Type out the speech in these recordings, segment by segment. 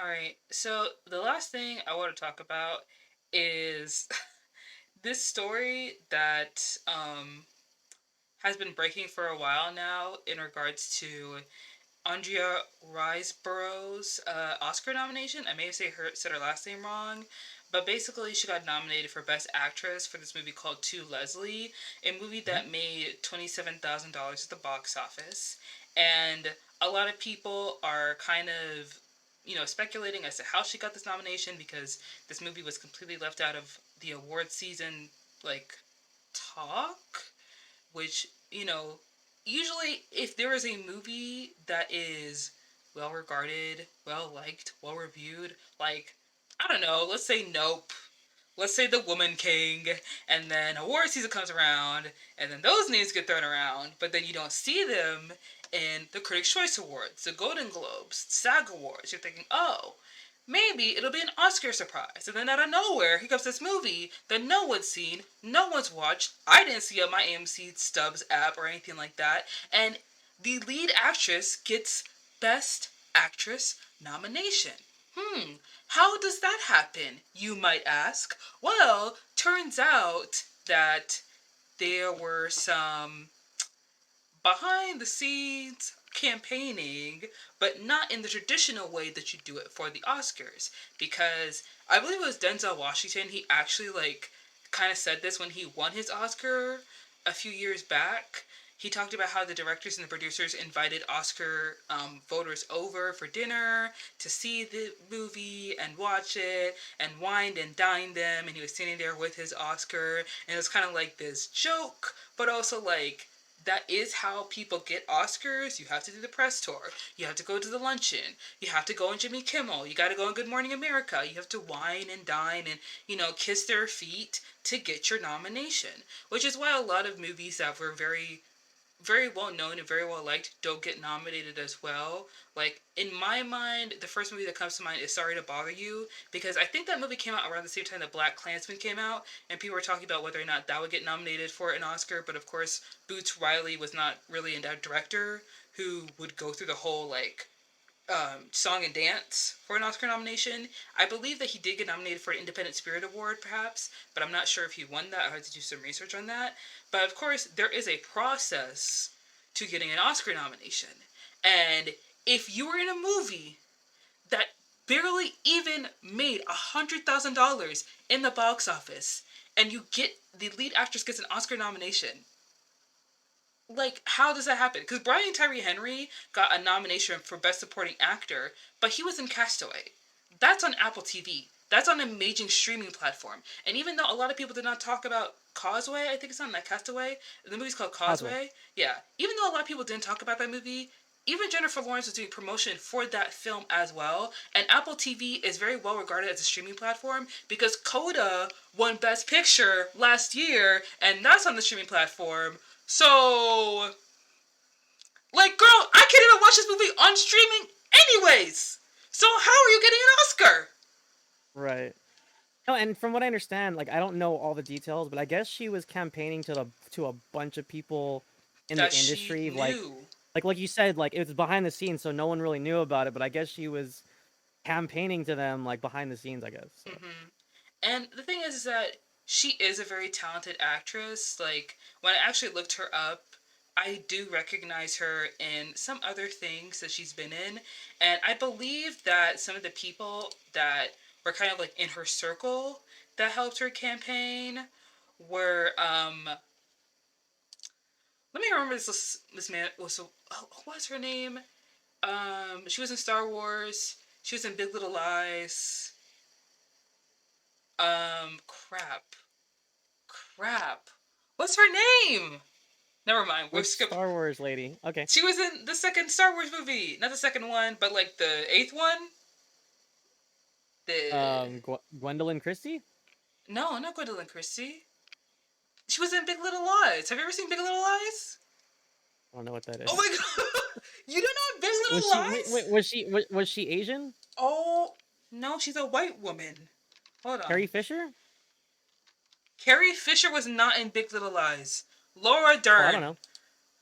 All right. So the last thing I want to talk about is this story that has been breaking for a while now in regards to Andrea Riseborough's Oscar nomination. I may have said her last name wrong, but basically she got nominated for Best Actress for this movie called To Leslie, a movie Mhm. that made $27,000 at the box office. And a lot of people are kind of, speculating as to how she got this nomination because this movie was completely left out of the award season, like, talk, which, usually if there is a movie that is well regarded, well liked, well reviewed, like, I don't know, let's say Nope, let's say The Woman King, and then award season comes around, and then those names get thrown around, but then you don't see them in the Critics' Choice Awards, the Golden Globes, SAG Awards. You're thinking, oh, maybe it'll be an Oscar surprise. And then out of nowhere, here comes this movie that no one's seen, no one's watched. I didn't see on my AMC Stubs app or anything like that. And the lead actress gets Best Actress nomination. How does that happen, you might ask? Well, turns out that there were some behind the scenes campaigning, but not in the traditional way that you do it for the Oscars. Because I believe it was Denzel Washington, he actually, like, kind of said this when he won his Oscar a few years back. He talked about how the directors and the producers invited Oscar voters over for dinner to see the movie and watch it and wined and dined them. And he was sitting there with his Oscar. And it was kind of like this joke, but also like, that is how people get Oscars. You have to do the press tour. You have to go to the luncheon. You have to go on Jimmy Kimmel. You got to go on Good Morning America. You have to wine and dine and, kiss their feet to get your nomination. Which is why a lot of movies that were very very well known and very well liked don't get nominated as well. Like, in my mind, the first movie that comes to mind is Sorry to Bother You, because I think that movie came out around the same time that Black Klansman came out, and people were talking about whether or not that would get nominated for an Oscar, but of course, Boots Riley was not really a director who would go through the whole, like, song and dance for an Oscar nomination. I believe that he did get nominated for an Independent Spirit Award, perhaps, but I'm not sure if he won that. I had to do some research on that. But of course, there is a process to getting an Oscar nomination. And if you were in a movie that barely even made $100,000 in the box office, and you get the lead actress gets an Oscar nomination, like, how does that happen? Because Brian Tyree Henry got a nomination for Best Supporting Actor, but he was in Castaway. That's on Apple TV. That's on a major streaming platform. And even though a lot of people did not talk about Causeway, I think it's on that Castaway. The movie's called Causeway. Causeway. Yeah. Even though a lot of people didn't talk about that movie, even Jennifer Lawrence was doing promotion for that film as well. And Apple TV is very well regarded as a streaming platform because Coda won Best Picture last year, and that's on the streaming platform. So, like, girl, I can't even watch this movie on streaming anyways. So how are you getting an Oscar? Right. No, and from what I understand, like I don't know all the details, but I guess she was campaigning to a bunch of people in the That she industry, knew. like you said, like it was behind the scenes, so no one really knew about it. But I guess she was campaigning to them like behind the scenes, I guess. So. And the thing is that she is a very talented actress. Like, when I actually looked her up, I do recognize her in some other things that she's been in. And I believe that some of the people that were kind of like in her circle that helped her campaign were let me remember this man was so what's her name? She was in Star Wars. She was in Big Little Lies. Crap. Crap. What's her name? Never mind. We'll Which skip. Star Wars lady? Okay. She was in the second Star Wars movie. Not the second one, but like the eighth one. The Gwendolyn Christie? No, not Gwendolyn Christie. She was in Big Little Lies. Have you ever seen Big Little Lies? I don't know what that Oh is. my god! You don't know Big Was Little she wait, Lies? was she Asian? Oh no, she's a white woman. Hold Carrie on. Fisher? Carrie Fisher was not in Big Little Lies. Laura Oh, I don't Dern. know.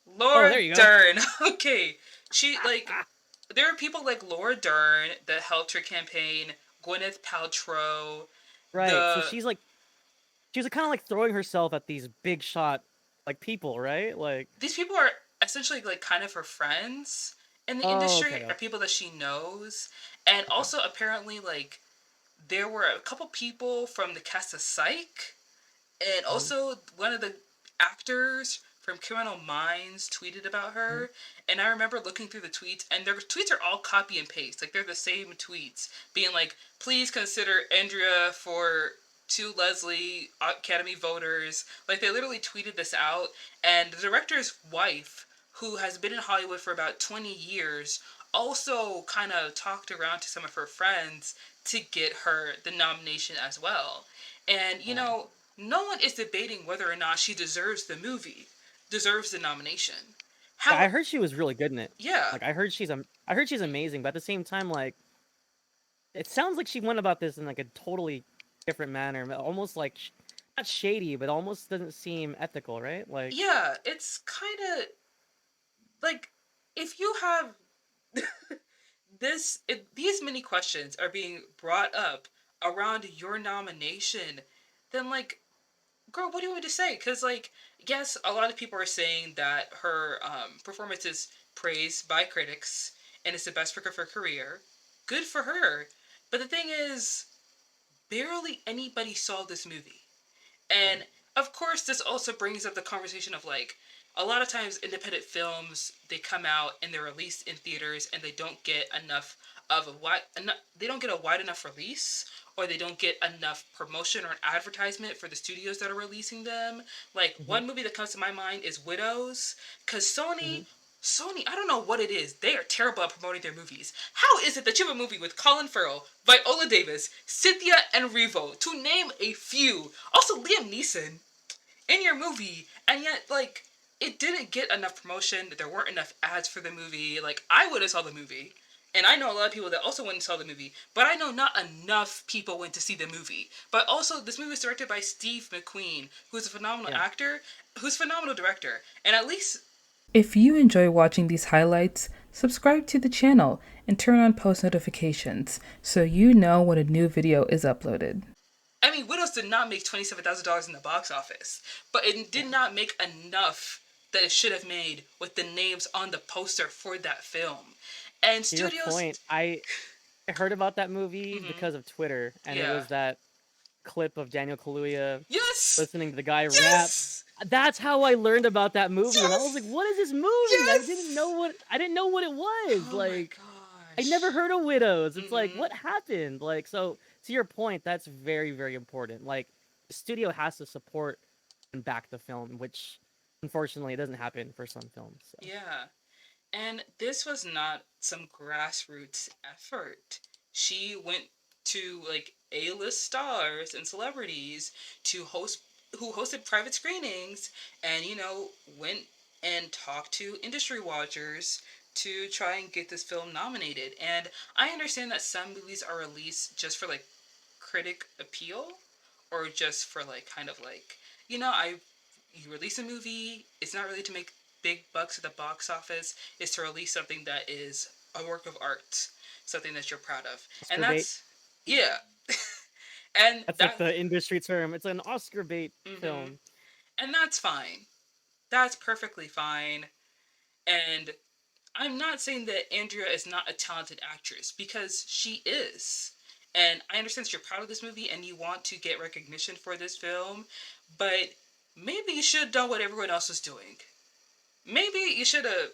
Oh, Laura there you go. Dern. Okay. She, like, there are people like Laura Dern that helped her campaign, Gwyneth Paltrow, Right. So the she's kind of like throwing herself at these big shot like people, right? Like, these people are essentially like kind of her friends in the oh, industry, okay, are okay, people that she knows, and okay. also apparently like there were a couple people from the cast of Psych, and Hmm. also one of the actors from Criminal Minds tweeted about Hmm. her, and I remember looking through the tweets, and their tweets are all copy and paste, like they're the same tweets, being like, "Please consider Andrea for two Leslie Academy voters." Like they literally tweeted this out, and the director's wife, who has been in Hollywood for about 20 years, also kind of talked around to some of her friends to get her the nomination as well. And you Wow. know, no one is debating whether or not she deserves the nomination. Yeah, How? I heard she was really good in it. Yeah, Like, I heard she's amazing, but at the same time, like, it sounds like she went about this in like a totally different manner, almost like not shady, but almost doesn't seem ethical, right? Like, yeah. It's kind of like if you have these many questions are being brought up around your nomination, then like, girl, what do you want me to say? Because like, yes, a lot of people are saying that her performance is praised by critics and it's the best pick of her career. Good for her. But the thing is, barely anybody saw this movie. yeah. And of course, this also brings up the conversation of like, a lot of times independent films they come out and they're released in theaters and they don't get enough of a wide they don't get a wide enough release, or they don't get enough promotion or advertisement for the studios that are releasing them. Like Hmm. one movie that comes to my mind is Widows, because Hmm. Sony, I don't know what it is. They are terrible at promoting their movies. How is it that you have a movie with Colin Farrell, Viola Davis, Cynthia Erivo, to name a few, also Liam Neeson, in your movie, and yet, like, it didn't get enough promotion. There weren't enough ads for the movie. Like, I would have saw the movie. And I know a lot of people that also went and saw the movie, but I know not enough people went to see the movie. But also, this movie was directed by Steve McQueen, who's a phenomenal Yeah. actor, who's a phenomenal director, and at least If you enjoy watching these highlights, subscribe to the channel and turn on post notifications so you know when a new video is uploaded. I mean, Widows did not make $27,000 in the box office, but it did Yeah. not make enough that it should have made with the names on the poster for that film. And To your studios, point, I heard about that movie mm-hmm, because of Twitter, and it yeah, was that clip of Daniel Kaluuya yes, listening to the guy rap. yes, That's how I learned about that movie, and I was like, yes, "What is this movie?" yes. I didn't know what it was. Oh my Like, I never gosh. heard of Widows. It's like, Mm-hmm. what happened? Like, so to your point, that's very, very important. Like, the studio has to support and back the film, which unfortunately doesn't happen for some films. So Yeah. And this was not some grassroots effort. She went to like A-list stars and celebrities to host who hosted private screenings, and went and talked to industry watchers to try and get this film nominated. And I understand that some movies are released just for like critic appeal, or just for like kind of like, I you release a movie, it's not really to make big bucks at the box office, it's to release something that is a work of art, something that you're proud of. And Oscar bait. that's, yeah. And That's like that, the industry term. It's an Oscar bait mm-hmm. film. And that's fine. That's perfectly fine. And I'm not saying that Andrea is not a talented actress, because she is. And I understand that you're proud of this movie and you want to get recognition for this film, but maybe you should have done what everyone else was doing. Maybe you should have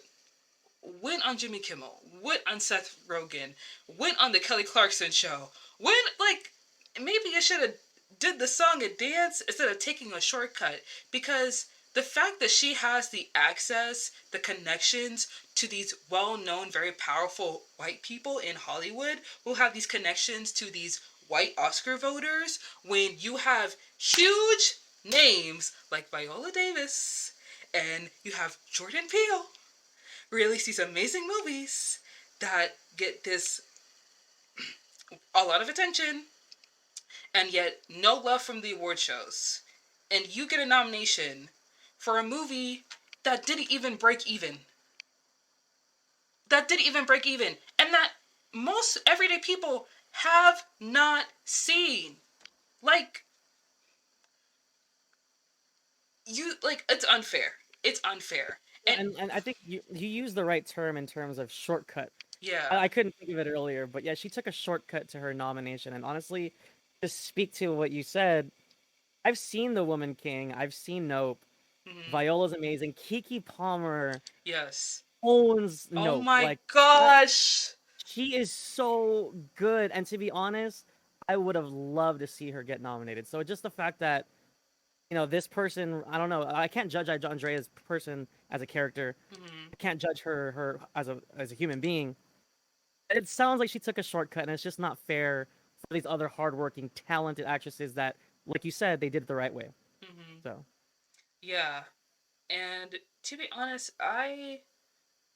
went on Jimmy Kimmel, went on Seth Rogen, went on the Kelly Clarkson show. Went like maybe you should have did the song and dance instead of taking a shortcut, because the fact that she has the access, the connections to these well-known, very powerful white people in Hollywood who have these connections to these white Oscar voters, when you have huge names like Viola Davis and you have Jordan Peele release these amazing movies that get this a lot of attention, and yet no love from the award shows. And you get a nomination for a movie that didn't even break even. that didn't even break even, and that most everyday people have not seen. Like, it's unfair. It's unfair. Yeah, and I think you use the right term in terms of shortcut. Yeah. I couldn't think of it earlier, but yeah, she took a shortcut to her nomination. And honestly, to speak to what you said, I've seen The Woman King, I've seen Nope. Mhm. Viola's amazing. Kiki Palmer Yes. owns Oh Nope. my Like that, gosh. she is so good. And to be honest, I would have loved to see her get nominated. So just the fact that this person, I don't know, I can't judge Andrea's person as a character. Mhm. I can't judge her as a human being. It sounds like she took a shortcut, and it's just not fair for these other hardworking, talented actresses that, like you said, they did it the right way. Mhm. So Yeah. And to be honest, I'm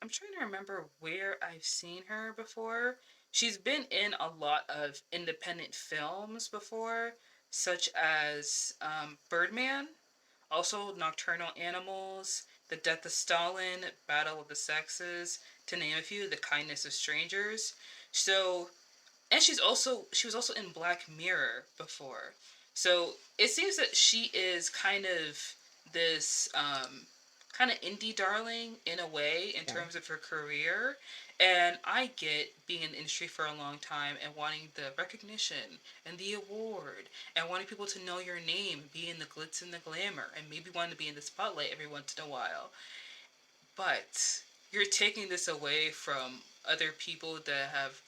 trying to remember where I've seen her before. She's been in a lot of independent films before, such as Birdman, also Nocturnal Animals, The Death of Stalin, Battle of the Sexes, to name a few, The Kindness of Strangers. So, and she was also in Black Mirror before. So it seems that she is kind of this kind of indie darling in a way in yeah, terms of her career. And I get being in the industry for a long time and wanting the recognition and the award and wanting people to know your name and be in the glitz and the glamour and maybe wanting to be in the spotlight every once in a while. But you're taking this away from other people that have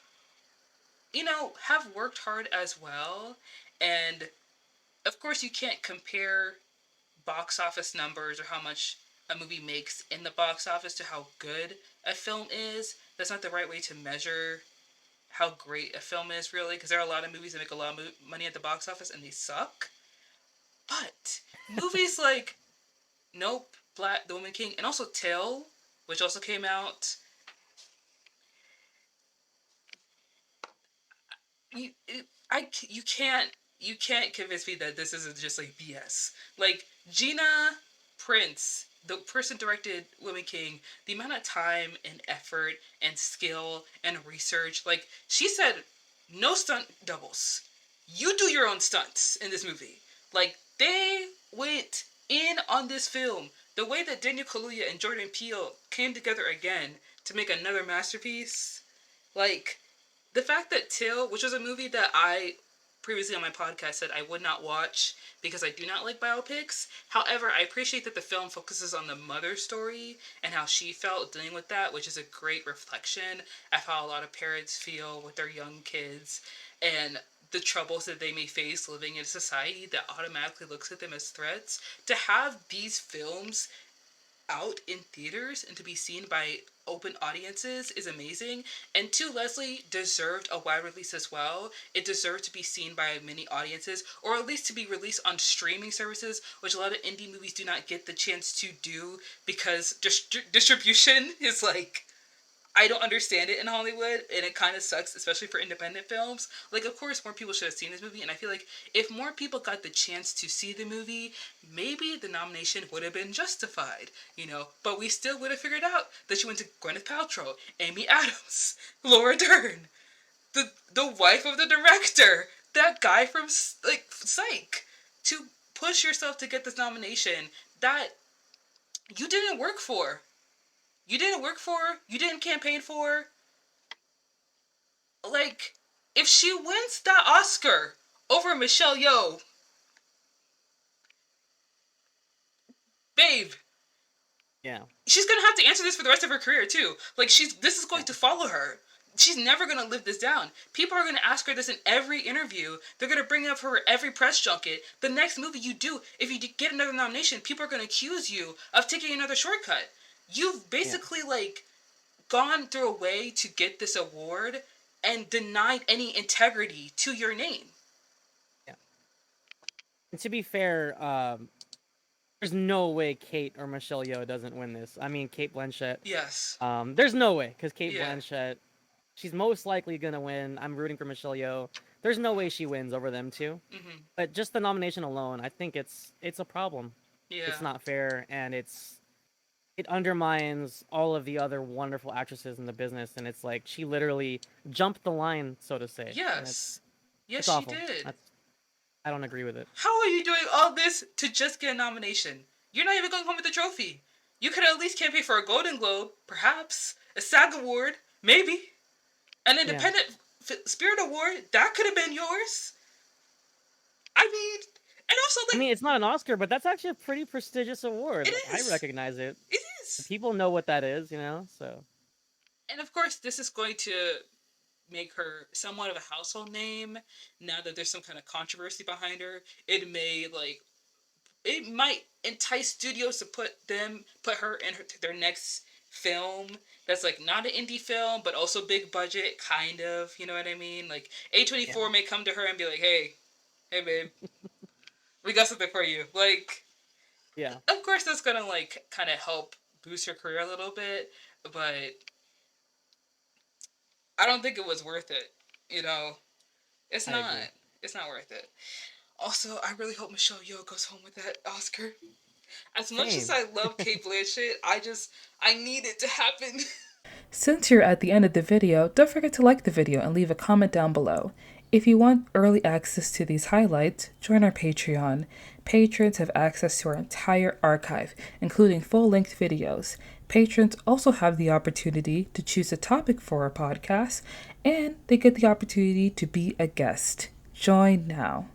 worked hard as well. And of course, you can't compare box office numbers or how much a movie makes in the box office to how good a film is. That's not the right way to measure how great a film is, really, because there are a lot of movies that make a lot of money at the box office and they suck. But movies like Nope, Black, The Woman King, and also Till, which also came out, you you can't convince me that this isn't just like BS. Like Gina Prince, the person directed Women King, the amount of time and effort and skill and research, like she said, no stunt doubles. You do your own stunts in this movie. Like they went in on this film. The way that Daniel Kaluuya and Jordan Peele came together again to make another masterpiece, like the fact that Till, which was a movie that I previously on my podcast said I would not watch because I do not like biopics. However, I appreciate that the film focuses on the mother story and how she felt dealing with that, which is a great reflection of how a lot of parents feel with their young kids and the troubles that they may face living in a society that automatically looks at them as threats. To have these films out in theaters and to be seen by open audiences is amazing. And two, Leslie deserved a wide release as well. It deserved to be seen by many audiences, or at least to be released on streaming services, which a lot of indie movies do not get the chance to do because distribution is like I don't understand it in Hollywood, and it kind of sucks, especially for independent films. Like, of course, more people should have seen this movie, and I feel like if more people got the chance to see the movie, maybe the nomination would have been justified, But we still would have figured out that she went to Gwyneth Paltrow, Amy Adams, Laura Dern, the wife of the director, that guy from like Psych, to push yourself to get this nomination that you didn't work for. You didn't campaign for. Like, if she wins that Oscar over Michelle Yeoh, babe, yeah, she's gonna have to answer this for the rest of her career too. Like, this is going yeah, to follow her. She's never gonna live this down. People are gonna ask her this in every interview. They're gonna bring up her every press junket. The next movie you do, if you get another nomination, people are gonna accuse you of taking another shortcut. You've yeah, basically gone through a way to get this award and denied any integrity to your name. yeah. And to be fair, there's no way Kate or Michelle Yeoh doesn't win this. I mean, Kate Blanchett. Yes. There's no way because Kate Yeah. Blanchett, she's most likely gonna win. I'm rooting for Michelle Yeoh. There's no way she wins over them two. Mm-hmm. But just the nomination alone, I think it's a problem. Yeah. It's not fair, and it's it undermines all of the other wonderful actresses in the business, and it's like she literally jumped the line, so to say, and Yes. Yes, it's she awful. did. I don't agree with it. How are you doing all this to just get a nomination? You're not even going home with a trophy. You could at least campaign for a Golden Globe, perhaps, a SAG award, maybe, an Yeah. Independent Spirit Award. That could have been yours. I mean, and also, I like, mean, it's not an Oscar, but that's actually a pretty prestigious award. it Like, I is. recognize it. It is. People know what that is, you know. So And of course, this is going to make her somewhat of a household name now that there's some kind of controversy behind her. It might entice studios to put her in their next film that's like not an indie film but also big budget, kind of, you know what I mean? Like yeah, A24 may come to her and be like, hey babe, we got something for you. Like, yeah, of course that's gonna like kind of help boost her career a little bit, but I don't think it was worth it. You know, it's I not. agree. It's not worth it. Also, I really hope Michelle Yeoh goes home with that Oscar. As much as Same. I love Kate Blanchett, I need it to happen. Since you're at the end of the video, don't forget to like the video and leave a comment down below. If you want early access to these highlights, join our Patreon. Patrons have access to our entire archive, including full-length videos. Patrons also have the opportunity to choose a topic for our podcast, and they get the opportunity to be a guest. Join now.